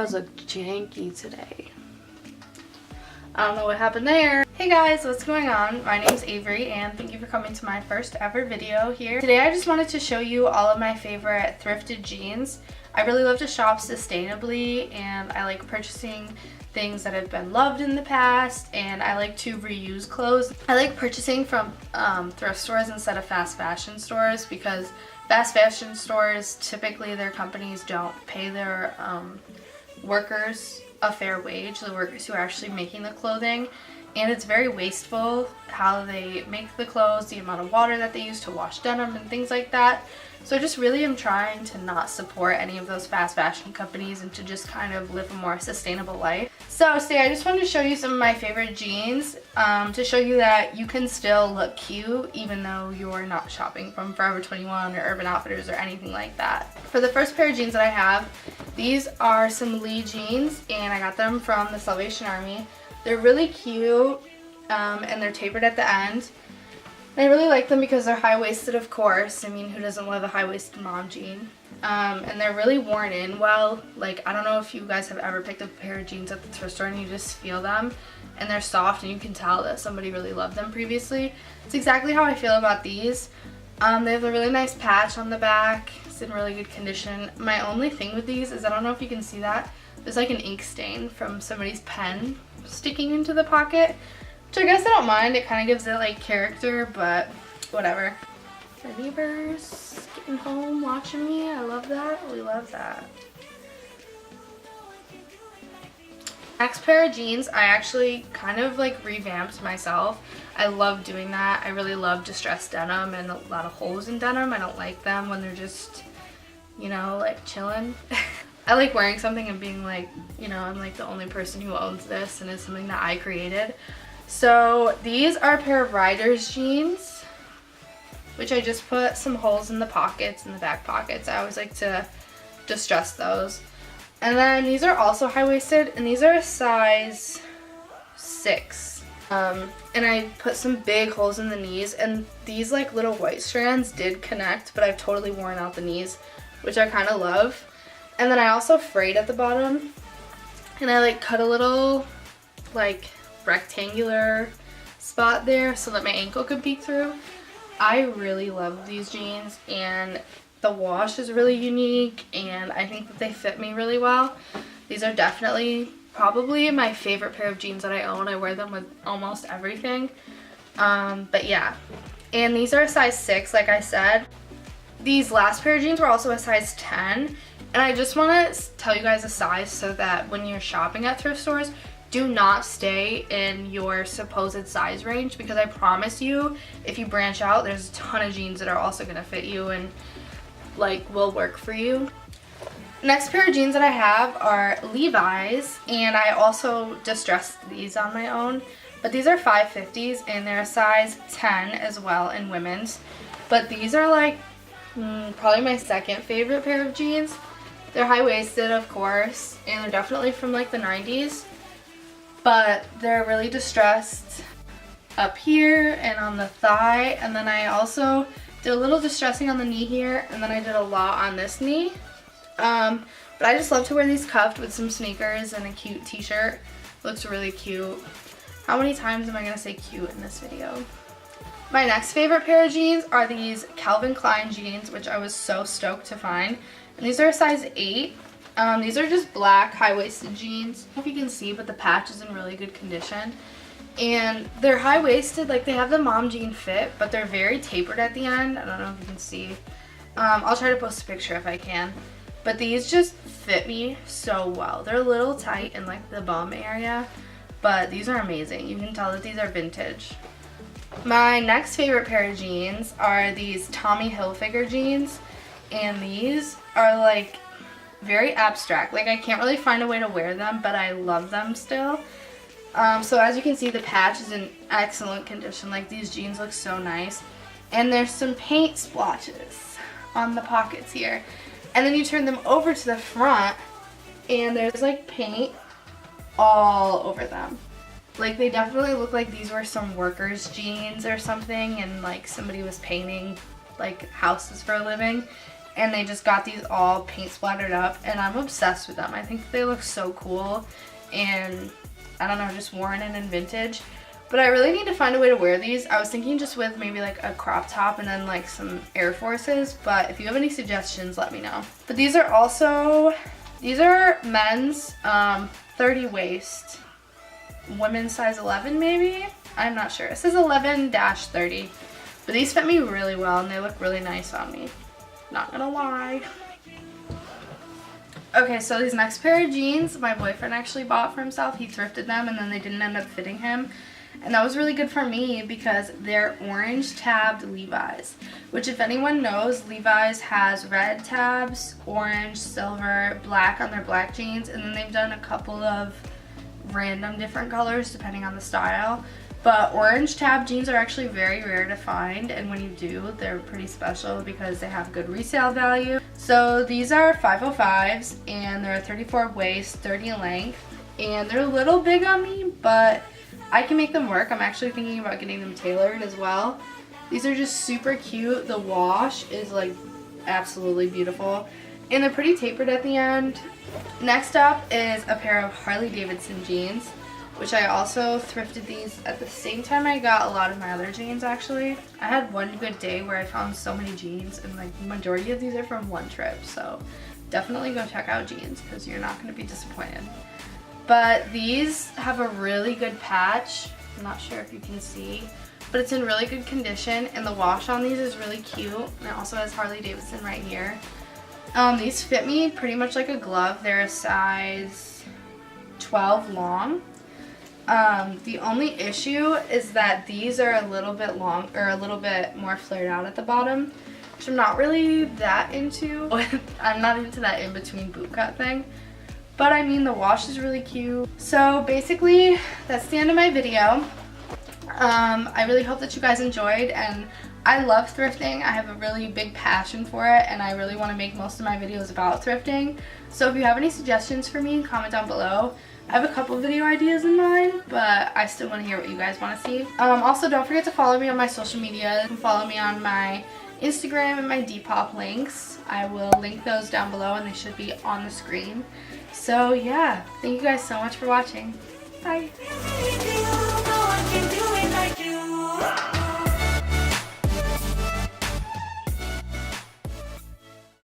eyebrows look janky today. I don't know what happened there. Hey guys, what's going on? My name's Avery and thank you for coming to my first ever video here. Today I just wanted to show you all of my favorite thrifted jeans. I really love to shop sustainably and I like purchasing things that have been loved in the past, and I like to reuse clothes. I like purchasing from thrift stores instead of fast fashion stores because fast fashion stores, typically their companies don't pay their workers a fair wage, the workers who are actually making the clothing, and it's very wasteful how they make the clothes, the amount of water that they use to wash denim and things like that. So I just really am trying to not support any of those fast fashion companies and to just kind of live a more sustainable life. So today I just wanted to show you some of my favorite jeans to show you that you can still look cute even though you're not shopping from Forever 21 or Urban Outfitters or anything like that. For the first pair of jeans that I have, these are some Lee jeans and I got them from the Salvation Army. They're really cute and they're tapered at the end. I really like them because they're high-waisted, of course. I mean, who doesn't love a high-waisted mom jean? And they're really worn in well. Like, I don't know if you guys have ever picked up a pair of jeans at the thrift store and you just feel them and they're soft and you can tell that somebody really loved them previously. It's exactly how I feel about these. They have a really nice patch on the back. It's in really good condition. My only thing with these is I don't know if you can see that. There's like an ink stain from somebody's pen sticking into the pocket. Which I guess I don't mind, it kind of gives it like character, but whatever. My neighbors getting home watching me, I love that, we love that. Next pair of jeans, I actually kind of like revamped myself. I love doing that. I really love distressed denim and a lot of holes in denim. I don't like them when they're just, you know, like chilling. I like wearing something and being like, you know, I'm like the only person who owns this and it's something that I created. So these are a pair of Riders jeans, which I just put some holes in the pockets, in the back pockets. I always like to distress those. And then these are also high-waisted, and these are a size 6. And I put some big holes in the knees, and these like little white strands did connect, but I've totally worn out the knees, which I kind of love. And then I also frayed at the bottom, and I like cut a little like rectangular spot there so that my ankle could peek through. I really love these jeans and the wash is really unique and I think that they fit me really well. These are definitely probably my favorite pair of jeans that I own. I wear them with almost everything. But yeah, and these are a size 6 like I said. These last pair of jeans were also a size 10 and I just want to tell you guys a size so that when you're shopping at thrift stores, do not stay in your supposed size range because I promise you, if you branch out, there's a ton of jeans that are also going to fit you and like will work for you. Next pair of jeans that I have are Levi's, and I also distressed these on my own, but these are 550s and they're a size 10 as well in women's. But these are like probably my second favorite pair of jeans. They're high-waisted, of course, and they're definitely from like the 90s. But they're really distressed up here and on the thigh, and then I also did a little distressing on the knee here, and then I did a lot on this knee. But I just love to wear these cuffed with some sneakers and a cute t-shirt. Looks really cute. How many times am I going to say cute in this video? My next favorite pair of jeans are these Calvin Klein jeans, which I was so stoked to find. And these are a size 8. These are just black high-waisted jeans. I don't know if you can see, but the patch is in really good condition. And they're high-waisted, like they have the mom jean fit, but they're very tapered at the end. I don't know if you can see. I'll try to post a picture if I can. But these just fit me so well. They're a little tight in like the bum area, but these are amazing. You can tell that these are vintage. My next favorite pair of jeans are these Tommy Hilfiger jeans. And these are like very abstract. Like I can't really find a way to wear them, but I love them still. So as you can see, the patch is in excellent condition. Like these jeans look so nice. And there's some paint splotches on the pockets here. And then you turn them over to the front and there's like paint all over them. Like they definitely look like these were some workers' jeans or something and like somebody was painting like houses for a living. and they just got these all paint splattered up, and I'm obsessed with them. I think they look so cool, and I don't know, just worn and in vintage. But I really need to find a way to wear these. I was thinking just with maybe like a crop top and then like some Air Forces, but if you have any suggestions, let me know. But these are men's 30 waist, women's size 11 maybe? I'm not sure. It says 11-30, but these fit me really well and they look really nice on me. Not gonna lie. Okay, so these next pair of jeans, my boyfriend actually bought for himself. He thrifted them and then they didn't end up fitting him. And that was really good for me because they're orange tabbed Levi's, which if anyone knows, Levi's has red tabs, orange, silver, black on their black jeans, and then they've done a couple of random different colors depending on the style. But orange tab jeans are actually very rare to find, and when you do, they're pretty special because they have good resale value. So these are 505s, and they're a 34 waist, 30 length, and they're a little big on me, but I can make them work. I'm actually thinking about getting them tailored as well. These are just super cute. The wash is like absolutely beautiful, and they're pretty tapered at the end. Next up is a pair of Harley Davidson jeans, which I also thrifted these at the same time I got a lot of my other jeans actually. I had one good day where I found so many jeans, and like the majority of these are from one trip, so definitely go check out jeans because you're not going to be disappointed. But these have a really good patch. I'm not sure if you can see, but it's in really good condition, and the wash on these is really cute, and it also has Harley Davidson right here. These fit me pretty much like a glove. They're a size 12 long. The only issue is that these are a little bit long, or a little bit more flared out at the bottom, which I'm not really that into. I'm not into that in-between boot cut thing. But I mean, the wash is really cute. So basically, that's the end of my video. I really hope that you guys enjoyed, and I love thrifting. I have a really big passion for it, and I really want to make most of my videos about thrifting. So if you have any suggestions for me, comment down below. I have a couple video ideas in mind, but I still want to hear what you guys want to see. Also, don't forget to follow me on my social media. You can follow me on my Instagram and my Depop links. I will link those down below, and they should be on the screen. So yeah, thank you guys so much for watching. Bye.